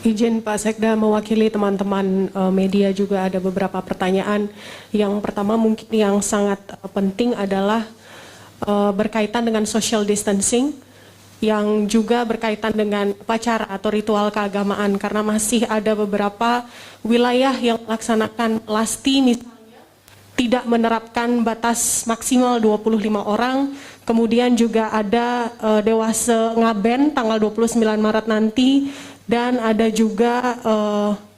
Izin Pak Sekda mewakili teman-teman media juga ada beberapa pertanyaan. Yang pertama mungkin yang sangat penting adalah berkaitan dengan social distancing, yang juga berkaitan dengan upacara atau ritual keagamaan, karena masih ada beberapa wilayah yang melaksanakan lasti misalnya tidak menerapkan batas maksimal 25 orang, kemudian juga ada Dewase Ngaben tanggal 29 Maret nanti, dan ada juga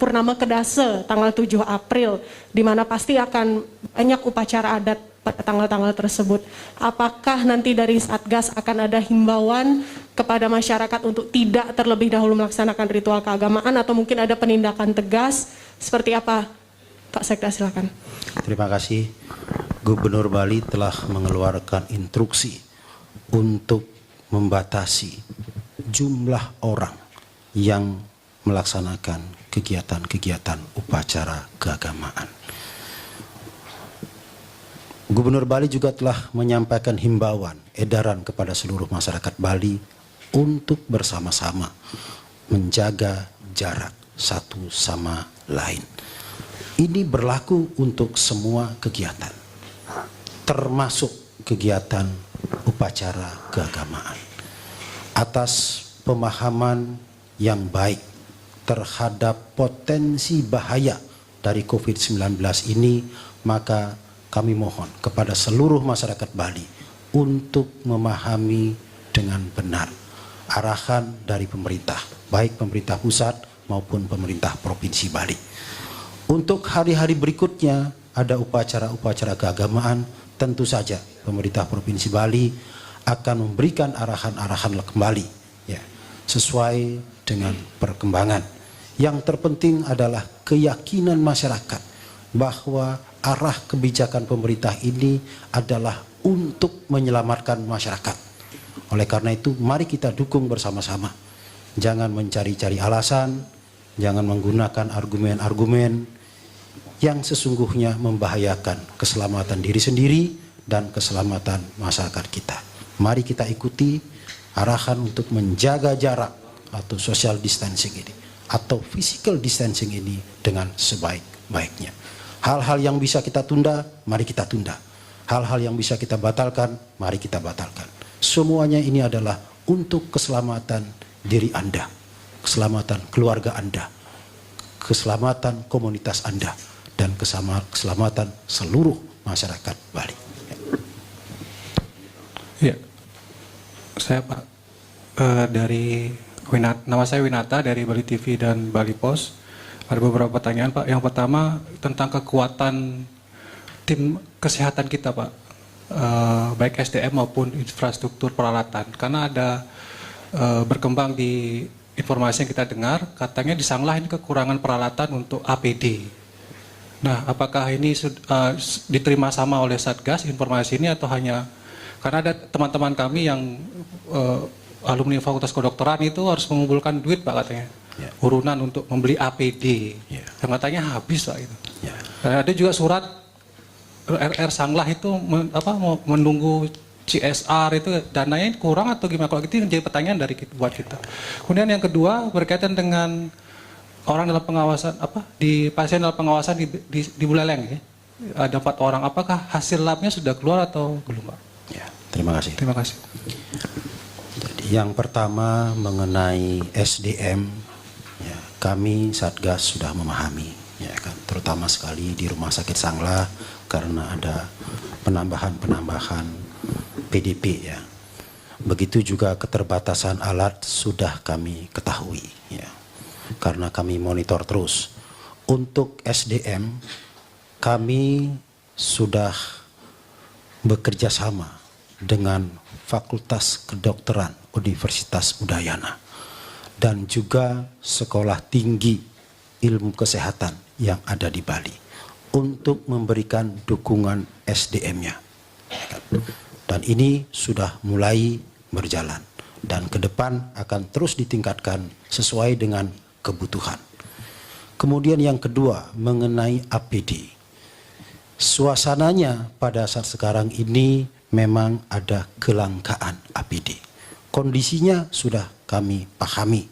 Purnama Kedase tanggal 7 April, di mana pasti akan banyak upacara adat pada tanggal-tanggal tersebut. Apakah nanti dari Satgas akan ada himbauan kepada masyarakat untuk tidak terlebih dahulu melaksanakan ritual keagamaan, atau mungkin ada penindakan tegas? Seperti apa, Pak Sekda, silakan. Terima kasih. Gubernur Bali telah mengeluarkan instruksi untuk membatasi jumlah orang yang melaksanakan kegiatan-kegiatan upacara keagamaan. Gubernur Bali juga telah menyampaikan himbauan edaran kepada seluruh masyarakat Bali untuk bersama-sama menjaga jarak satu sama lain. Ini berlaku untuk semua kegiatan, termasuk kegiatan upacara keagamaan. Atas pemahaman yang baik terhadap potensi bahaya dari COVID-19 ini, maka kami mohon kepada seluruh masyarakat Bali untuk memahami dengan benar arahan dari pemerintah, baik pemerintah pusat maupun pemerintah Provinsi Bali. Untuk hari-hari berikutnya ada upacara-upacara keagamaan, tentu saja pemerintah Provinsi Bali akan memberikan arahan-arahan kembali ya, sesuai dengan perkembangan. Yang terpenting adalah keyakinan masyarakat bahwa arah kebijakan pemerintah ini adalah untuk menyelamatkan masyarakat. Oleh karena itu, mari kita dukung bersama-sama. Jangan mencari-cari alasan, jangan menggunakan argumen-argumen yang sesungguhnya membahayakan keselamatan diri sendiri dan keselamatan masyarakat kita. Mari kita ikuti arahan untuk menjaga jarak atau social distancing ini, atau physical distancing ini dengan sebaik-baiknya. Hal-hal yang bisa kita tunda, mari kita tunda. Hal-hal yang bisa kita batalkan, mari kita batalkan. Semuanya ini adalah untuk keselamatan diri Anda, keselamatan keluarga Anda, keselamatan komunitas Anda, dan keselamatan seluruh masyarakat Bali. Ya, saya Pak nama saya Winata dari Bali TV dan Bali Post. Ada beberapa pertanyaan Pak. Yang pertama tentang kekuatan tim kesehatan kita Pak, baik SDM maupun infrastruktur peralatan. Karena ada berkembang di informasi yang kita dengar, katanya di Sanglah ini kekurangan peralatan untuk APD. Nah, apakah ini diterima sama oleh Satgas informasi ini, atau hanya karena ada teman-teman kami yang alumni Fakultas Kedokteran itu harus mengumpulkan duit Pak katanya. Urunan untuk membeli APD, yang katanya habis Pak itu. Ada juga surat RR Sanglah itu mau menunggu CSR itu dananya kurang atau gimana? Kalau gitu jadi pertanyaan dari buat kita. Kemudian yang kedua berkaitan dengan orang dalam pengawasan di pasien dalam pengawasan di Buleleng ya. Ada 4 orang. Apakah hasil labnya sudah keluar atau belum Pak? Ya, terima kasih. Terima kasih. Jadi yang pertama mengenai SDM. Ya, kami Satgas sudah memahami, ya kan, terutama sekali di Rumah Sakit Sanglah karena ada penambahan PDP ya. Begitu juga keterbatasan alat sudah kami ketahui ya. Karena kami monitor terus. Untuk SDM kami sudah bekerja sama dengan Fakultas Kedokteran Universitas Udayana dan juga Sekolah Tinggi Ilmu Kesehatan yang ada di Bali untuk memberikan dukungan SDM-nya. Dan ini sudah mulai berjalan dan ke depan akan terus ditingkatkan sesuai dengan kebutuhan. Kemudian yang kedua mengenai APD. Suasananya pada saat sekarang ini memang ada kelangkaan APD. Kondisinya sudah kami pahami.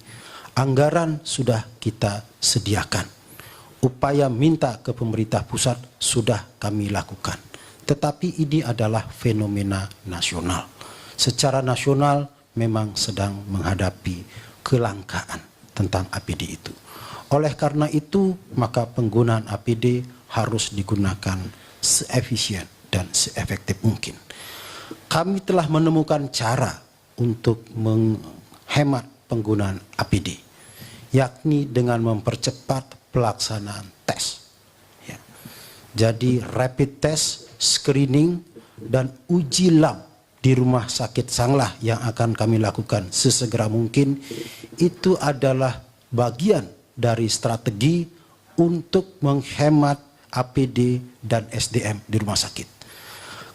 Anggaran sudah kita sediakan. Upaya minta ke pemerintah pusat sudah kami lakukan. Tetapi ini adalah fenomena nasional. Secara nasional memang sedang menghadapi kelangkaan tentang APD itu. Oleh karena itu, maka penggunaan APD harus digunakan seefisien dan seefektif mungkin. Kami telah menemukan cara untuk menghemat penggunaan APD, yakni dengan mempercepat pelaksanaan tes. Ya. Jadi rapid test, screening, dan uji lab di Rumah Sakit Sanglah yang akan kami lakukan sesegera mungkin itu adalah bagian dari strategi untuk menghemat APD dan SDM di rumah sakit.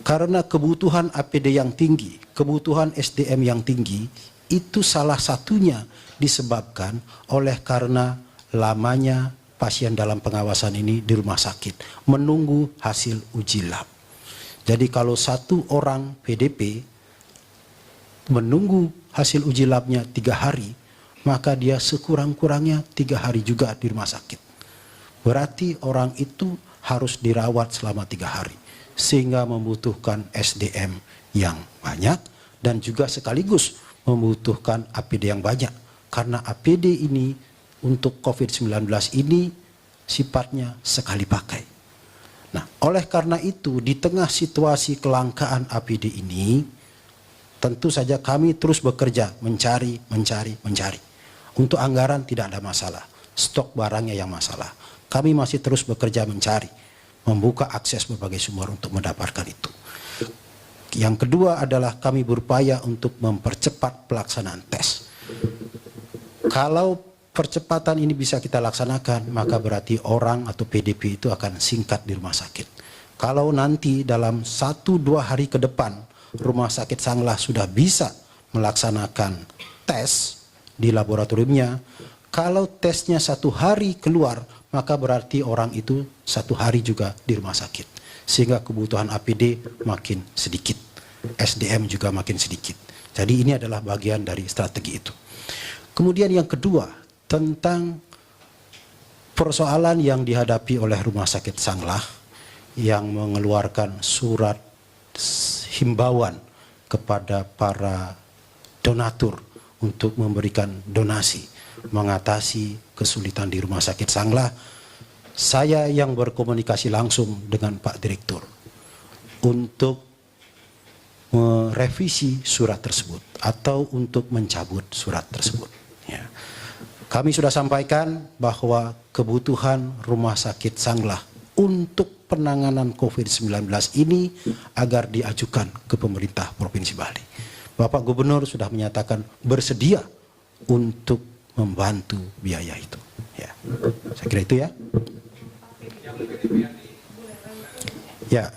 Karena kebutuhan APD yang tinggi, kebutuhan SDM yang tinggi, itu salah satunya disebabkan oleh karena lamanya pasien dalam pengawasan ini di rumah sakit, menunggu hasil uji lab. Jadi kalau satu orang PDP menunggu hasil uji labnya 3 hari, maka dia sekurang-kurangnya 3 hari juga di rumah sakit. Berarti orang itu harus dirawat selama 3 hari. Sehingga membutuhkan SDM yang banyak dan juga sekaligus membutuhkan APD yang banyak. Karena APD ini untuk COVID-19 ini sifatnya sekali pakai. Nah, oleh karena itu di tengah situasi kelangkaan APD ini, tentu saja kami terus bekerja mencari. Untuk anggaran tidak ada masalah, stok barangnya yang masalah. Kami masih terus bekerja mencari, membuka akses berbagai sumber untuk mendapatkan itu. Yang kedua adalah kami berupaya untuk mempercepat pelaksanaan tes. Kalau percepatan ini bisa kita laksanakan, maka berarti orang atau PDP itu akan singkat di rumah sakit. Kalau nanti dalam 1-2 hari ke depan, Rumah Sakit Sanglah sudah bisa melaksanakan tes di laboratoriumnya, kalau tesnya 1 hari keluar, maka berarti orang itu 1 hari juga di rumah sakit. Sehingga kebutuhan APD makin sedikit, SDM juga makin sedikit. Jadi ini adalah bagian dari strategi itu. Kemudian yang kedua, tentang persoalan yang dihadapi oleh Rumah Sakit Sanglah yang mengeluarkan surat himbauan kepada para donatur untuk memberikan donasi mengatasi kesulitan di Rumah Sakit Sanglah. Saya yang berkomunikasi langsung dengan Pak Direktur untuk merevisi surat tersebut atau untuk mencabut surat tersebut. Ya. Kami sudah sampaikan bahwa kebutuhan Rumah Sakit Sanglah untuk penanganan COVID-19 ini agar diajukan ke pemerintah Provinsi Bali. Bapak Gubernur sudah menyatakan bersedia untuk membantu biaya itu. Ya, saya kira itu ya. Ya,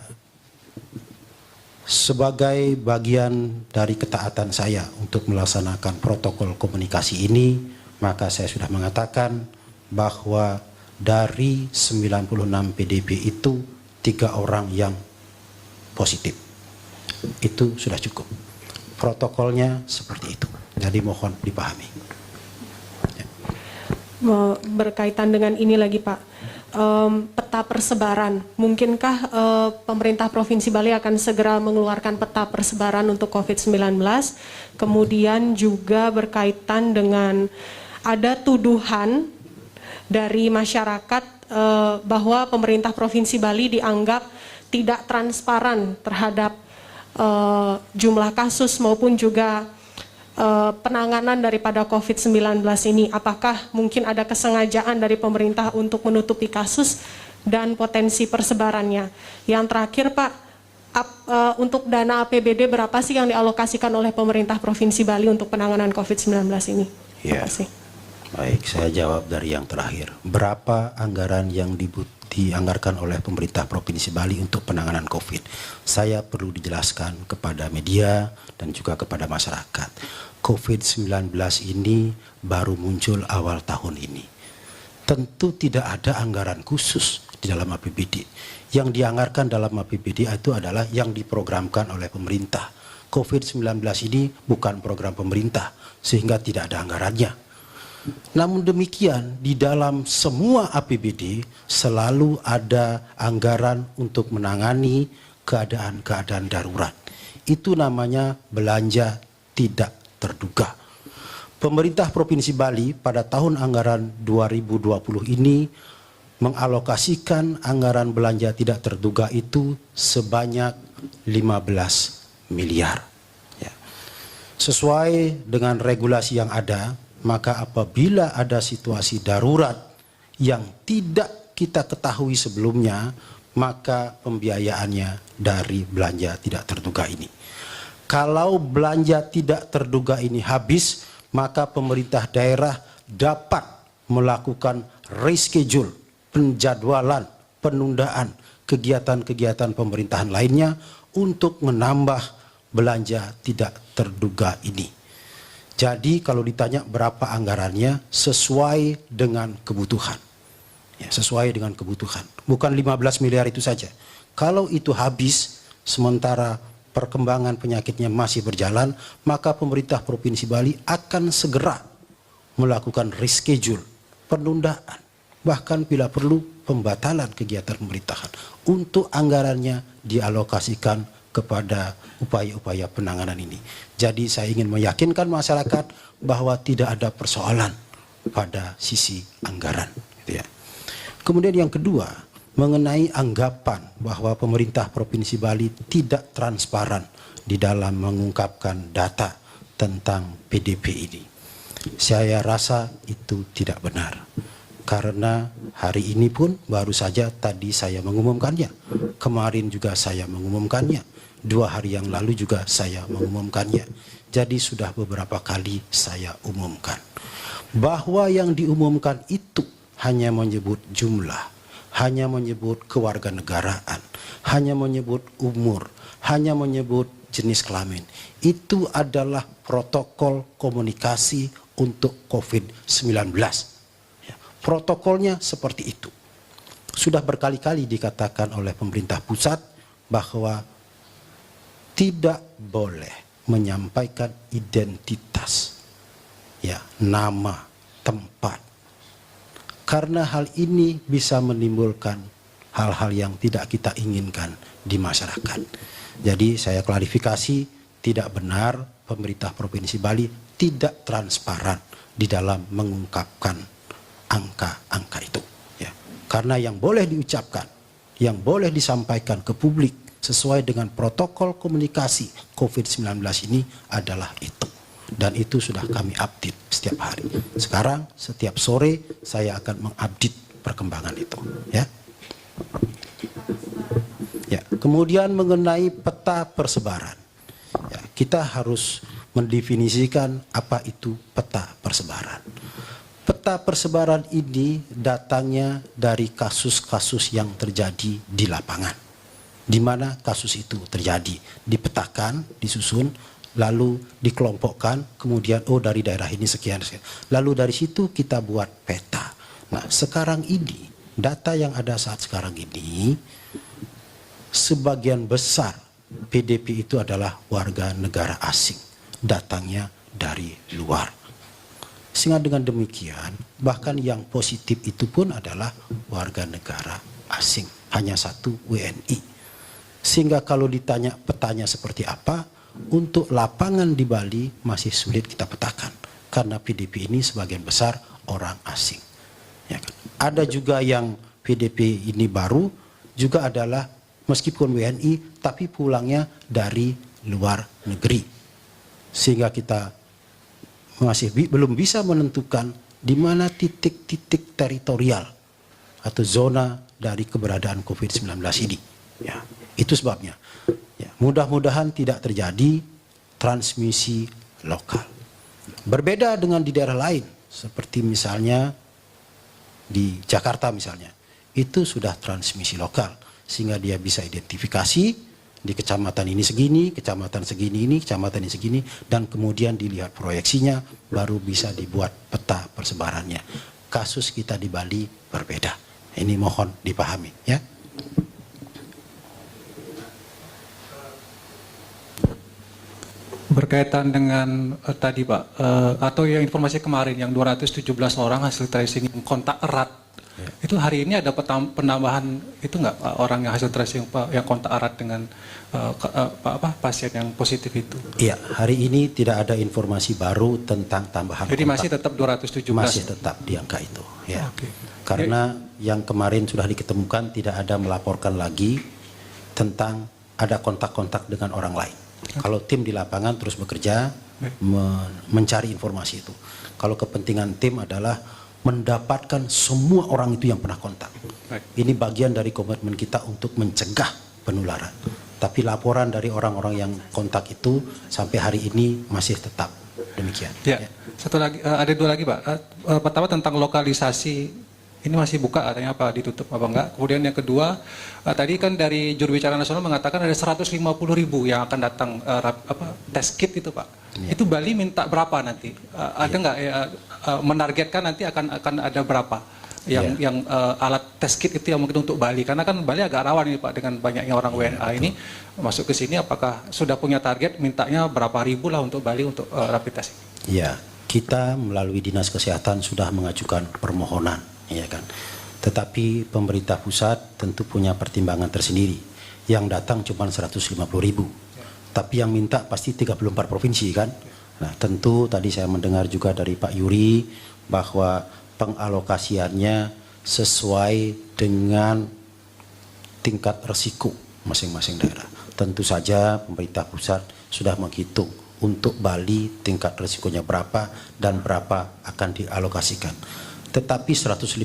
sebagai bagian dari ketaatan saya untuk melaksanakan protokol komunikasi ini, maka saya sudah mengatakan bahwa dari 96 PDP itu 3 orang yang positif. Itu sudah cukup. Protokolnya seperti itu. Jadi mohon dipahami. Ya. Berkaitan dengan ini lagi Pak, peta persebaran. Mungkinkah pemerintah Provinsi Bali akan segera mengeluarkan peta persebaran untuk COVID-19? Kemudian juga berkaitan dengan ada tuduhan dari masyarakat bahwa pemerintah Provinsi Bali dianggap tidak transparan terhadap jumlah kasus maupun juga penanganan daripada COVID-19 ini. Apakah mungkin ada kesengajaan dari pemerintah untuk menutupi kasus dan potensi persebarannya? Yang terakhir Pak, untuk dana APBD berapa sih yang dialokasikan oleh pemerintah Provinsi Bali untuk penanganan COVID-19 ini? Terima kasih. Baik, saya jawab dari yang terakhir. Berapa anggaran yang dianggarkan oleh pemerintah Provinsi Bali untuk penanganan COVID? Saya perlu dijelaskan kepada media dan juga kepada masyarakat. COVID-19 ini baru muncul awal tahun ini. Tentu tidak ada anggaran khusus di dalam APBD. Yang dianggarkan dalam APBD itu adalah yang diprogramkan oleh pemerintah. COVID-19 ini bukan program pemerintah, sehingga tidak ada anggarannya. Namun demikian, di dalam semua APBD selalu ada anggaran untuk menangani keadaan-keadaan darurat. Itu namanya belanja tidak terduga. Pemerintah Provinsi Bali pada tahun anggaran 2020 ini mengalokasikan anggaran belanja tidak terduga itu sebanyak 15 miliar. Ya. Sesuai dengan regulasi yang ada, maka apabila ada situasi darurat yang tidak kita ketahui sebelumnya, maka pembiayaannya dari belanja tidak terduga ini. Kalau belanja tidak terduga ini habis, maka pemerintah daerah dapat melakukan reschedule, penjadwalan, penundaan kegiatan-kegiatan pemerintahan lainnya untuk menambah belanja tidak terduga ini. Jadi kalau ditanya berapa anggarannya, sesuai dengan kebutuhan. Ya, sesuai dengan kebutuhan. Bukan 15 miliar itu saja. Kalau itu habis, sementara perkembangan penyakitnya masih berjalan, maka pemerintah Provinsi Bali akan segera melakukan reschedule, penundaan, bahkan bila perlu pembatalan kegiatan pemerintahan untuk anggarannya dialokasikan kepada upaya-upaya penanganan ini. Jadi saya ingin meyakinkan masyarakat bahwa tidak ada persoalan pada sisi anggaran. Gitu ya. Kemudian yang kedua, mengenai anggapan bahwa pemerintah Provinsi Bali tidak transparan di dalam mengungkapkan data tentang PDP ini. Saya rasa itu tidak benar. Karena hari ini pun baru saja tadi saya mengumumkannya. Kemarin juga saya mengumumkannya. 2 hari yang lalu juga saya mengumumkannya. Jadi sudah beberapa kali saya umumkan. Bahwa yang diumumkan itu hanya menyebut jumlah, hanya menyebut kewarganegaraan, hanya menyebut umur, hanya menyebut jenis kelamin. Itu adalah protokol komunikasi untuk COVID-19. Ya, protokolnya seperti itu. Sudah berkali-kali dikatakan oleh pemerintah pusat bahwa tidak boleh menyampaikan identitas, ya, nama, tempat. Karena hal ini bisa menimbulkan hal-hal yang tidak kita inginkan di masyarakat. Jadi saya klarifikasi, tidak benar pemerintah Provinsi Bali tidak transparan di dalam mengungkapkan angka-angka itu. Ya. Karena yang boleh diucapkan, yang boleh disampaikan ke publik sesuai dengan protokol komunikasi COVID-19 ini adalah itu. Dan itu sudah kami update setiap hari. Sekarang setiap sore saya akan mengupdate perkembangan itu. Ya. Ya. Kemudian mengenai peta persebaran. Ya, kita harus mendefinisikan apa itu peta persebaran. Peta persebaran ini datangnya dari kasus-kasus yang terjadi di lapangan. Di mana kasus itu terjadi, dipetakan, disusun, lalu dikelompokkan, kemudian dari daerah ini sekian. Lalu dari situ kita buat peta. Nah, sekarang ini, data yang ada saat sekarang ini, sebagian besar PDP itu adalah warga negara asing, datangnya dari luar. Sehingga dengan demikian, bahkan yang positif itu pun adalah warga negara asing, hanya 1 WNI. Sehingga kalau ditanya petanya seperti apa, untuk lapangan di Bali masih sulit kita petakan. Karena PDP ini sebagian besar orang asing. Ya kan? Ada juga yang PDP ini baru, juga adalah meskipun WNI, tapi pulangnya dari luar negeri. Sehingga kita masih belum bisa menentukan di mana titik-titik teritorial atau zona dari keberadaan COVID-19 ini. Ya. Itu sebabnya. Ya, mudah-mudahan tidak terjadi transmisi lokal. Berbeda dengan di daerah lain, seperti misalnya di Jakarta misalnya, itu sudah transmisi lokal, sehingga dia bisa identifikasi di kecamatan ini segini, kecamatan segini ini, kecamatan ini segini, dan kemudian dilihat proyeksinya, baru bisa dibuat peta persebarannya. Kasus kita di Bali berbeda. Ini mohon dipahami, ya. Berkaitan dengan tadi Pak, atau yang informasi kemarin yang 217 orang hasil tracing yang kontak erat, itu hari ini ada penambahan itu nggak Pak, orang yang hasil tracing Pak, yang kontak erat dengan pasien yang positif itu? Iya, hari ini tidak ada informasi baru tentang tambahan Jadi kontak. masih tetap 217? Masih tetap di angka itu. Ya. Oke. Karena yang kemarin sudah diketemukan tidak ada melaporkan lagi tentang ada kontak-kontak dengan orang lain. Kalau tim di lapangan terus bekerja mencari informasi itu. Kalau kepentingan tim adalah mendapatkan semua orang itu yang pernah kontak. Baik. Ini bagian dari komitmen kita untuk mencegah penularan. Tapi laporan dari orang-orang yang kontak itu sampai hari ini masih tetap demikian. Ya. Satu lagi, ada dua lagi Pak. Pertama tentang lokalisasi. Ini masih buka katanya apa ditutup apa enggak. Kemudian yang kedua, tadi kan dari juru bicara nasional mengatakan ada 150.000 yang akan datang test kit itu Pak. Ya. Itu Bali minta berapa nanti? Ada enggak menargetkan nanti akan ada berapa yang alat test kit itu yang mungkin untuk Bali? Karena kan Bali agak rawan ini Pak dengan banyaknya orang WNA ini masuk ke sini. Apakah sudah punya target mintanya berapa ribu lah untuk Bali untuk rapid test? Ya, kita melalui Dinas Kesehatan sudah mengajukan permohonan. Ya kan. Tetapi pemerintah pusat tentu punya pertimbangan tersendiri. Yang datang cuma 150.000. Tapi yang minta pasti 34 provinsi kan. Nah, tentu tadi saya mendengar juga dari Pak Yuri bahwa pengalokasiannya sesuai dengan tingkat resiko masing-masing daerah. Tentu saja pemerintah pusat sudah menghitung untuk Bali tingkat resikonya berapa dan berapa akan dialokasikan. Tetapi 150.000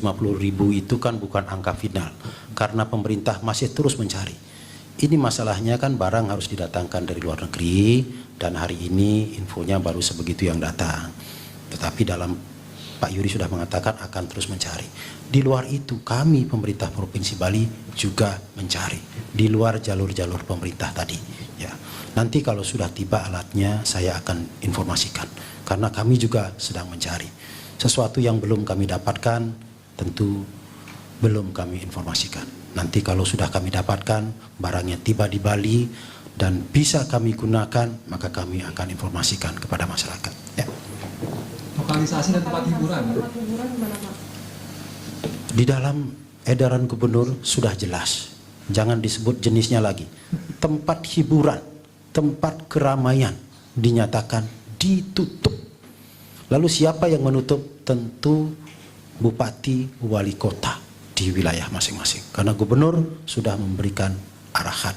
itu kan bukan angka final karena pemerintah masih terus mencari. Ini masalahnya kan barang harus didatangkan dari luar negeri dan hari ini infonya baru sebegitu yang datang. Tetapi dalam Pak Yuri sudah mengatakan akan terus mencari. Di luar itu kami pemerintah Provinsi Bali juga mencari di luar jalur-jalur pemerintah tadi. Ya, nanti kalau sudah tiba alatnya saya akan informasikan karena kami juga sedang mencari. Sesuatu yang belum kami dapatkan tentu belum kami informasikan. Nanti kalau sudah kami dapatkan barangnya tiba di Bali dan bisa kami gunakan maka kami akan informasikan kepada masyarakat. Ya. Lokalisasi dan tempat hiburan. Di dalam edaran gubernur sudah jelas. Jangan disebut jenisnya lagi. Tempat hiburan, tempat keramaian dinyatakan ditutup. Lalu siapa yang menutup? Tentu bupati, wali kota di wilayah masing-masing. Karena gubernur sudah memberikan arahan